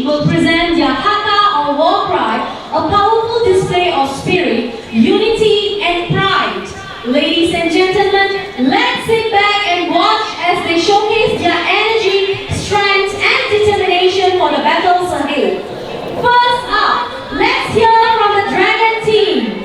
team will present their Haka or Warcry, a powerful display of spirit, unity and pride. Ladies and gentlemen, let's sit back and watch as they showcase their energy, strength and determination for the battles ahead. First up, let's hear from the Dragon team.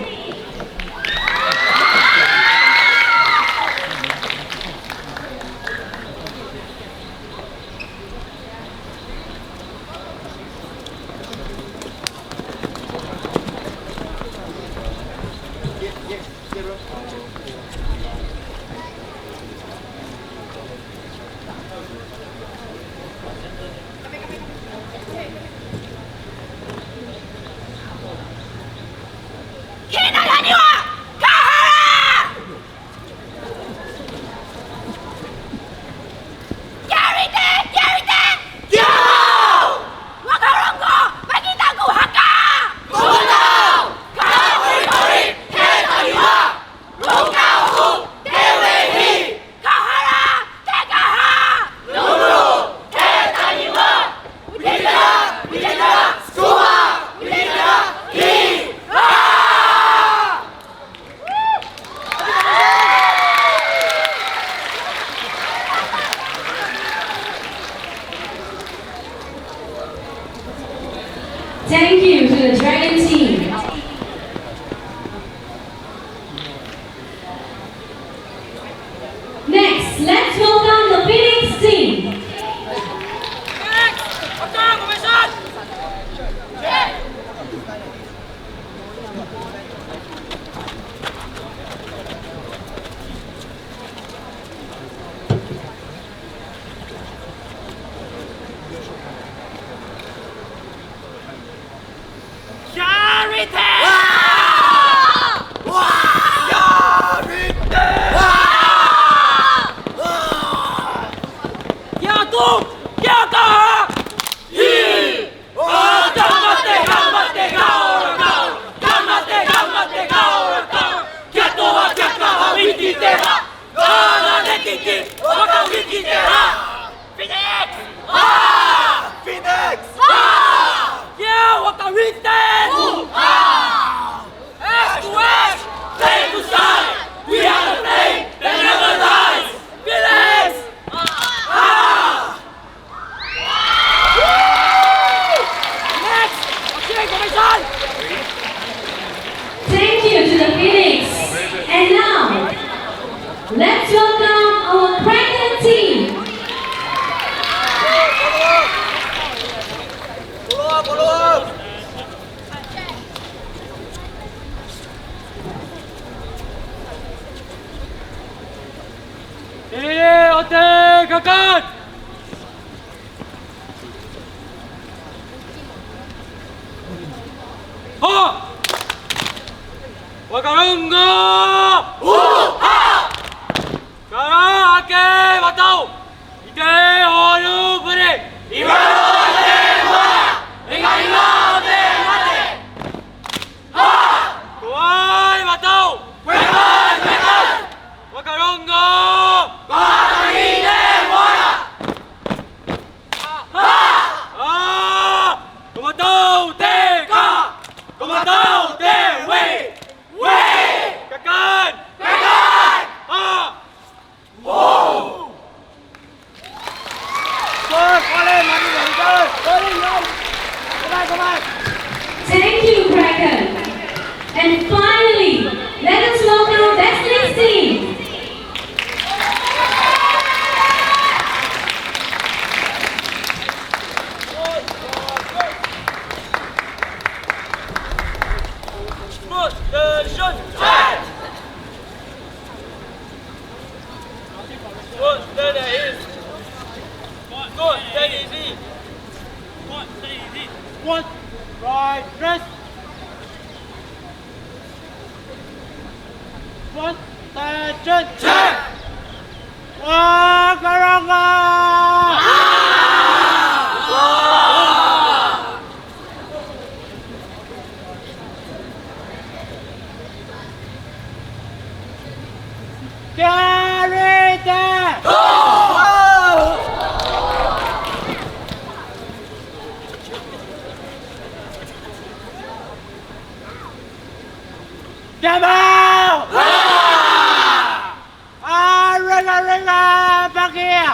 Thank you to the Dragon team. Next, let's welcome the Phoenix team. Thank you to the Phoenix. And now, let's welcome our Kraken team. Follow up. 어때 가까 와가는 거 우하 가라 아께 맞다오 이게 어느 분이 이만하게 와 내가 이만하게 하네 하 도와이 맞다오 외관 와가는 거 마당이네 뭐야 고맙다오 대가 고맙다오 대웨이 Kakan! Wow! Thank you, Kraken. And finally, let us welcome Destiny's team. What? Right, rest. What? Attention. Check. Carry that. Devil! Ringa ringa bakia!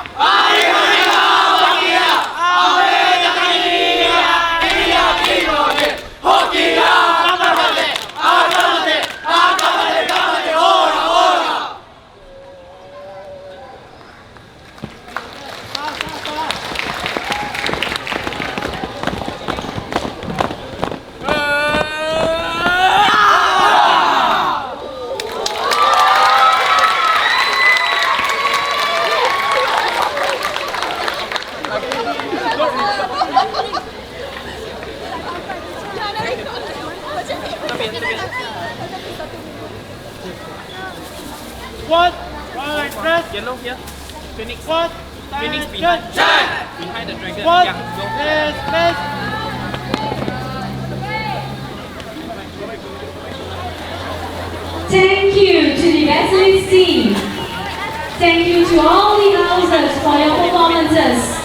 What? Right, press. Yellow here. Phoenix. What? Phoenix Attention. behind the dragon. What? Yeah, go. Is this? Thank you to the Vaseline team. Thank you to all the houses for your performances.